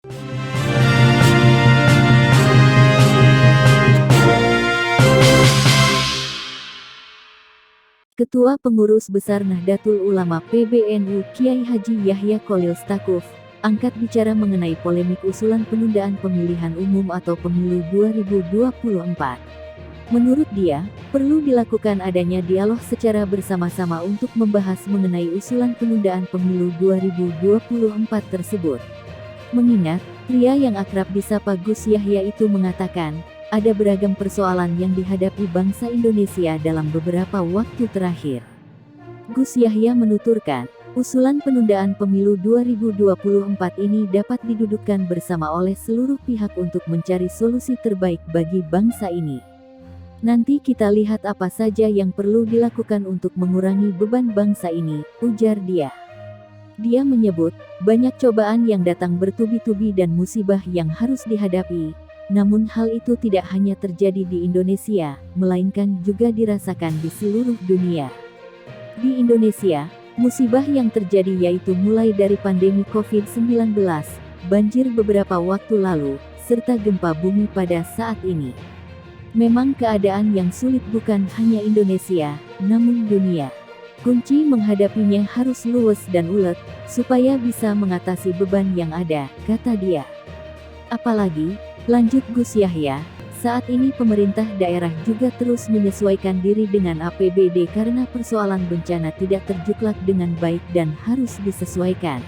Ketua Pengurus Besar Nahdlatul Ulama PBNU Kiai Haji Yahya Kholil Stakuf, angkat bicara mengenai polemik usulan penundaan pemilihan umum atau pemilu 2024. Menurut dia, perlu dilakukan adanya dialog secara bersama-sama untuk membahas mengenai usulan penundaan pemilu 2024 tersebut. Mengingat, pria yang akrab disapa Gus Yahya itu mengatakan, ada beragam persoalan yang dihadapi bangsa Indonesia dalam beberapa waktu terakhir. Gus Yahya menuturkan, usulan penundaan pemilu 2024 ini dapat didudukkan bersama oleh seluruh pihak untuk mencari solusi terbaik bagi bangsa ini. Nanti kita lihat apa saja yang perlu dilakukan untuk mengurangi beban bangsa ini, ujar dia. Dia menyebut, banyak cobaan yang datang bertubi-tubi dan musibah yang harus dihadapi. Namun hal itu tidak hanya terjadi di Indonesia, melainkan juga dirasakan di seluruh dunia. Di Indonesia, musibah yang terjadi yaitu mulai dari pandemi COVID-19, banjir beberapa waktu lalu, serta gempa bumi pada saat ini. Memang keadaan yang sulit bukan hanya Indonesia, namun dunia. Kunci menghadapinya harus luwes dan ulet, supaya bisa mengatasi beban yang ada, kata dia. Apalagi, lanjut Gus Yahya, saat ini pemerintah daerah juga terus menyesuaikan diri dengan APBD karena persoalan bencana tidak terjuklak dengan baik dan harus disesuaikan.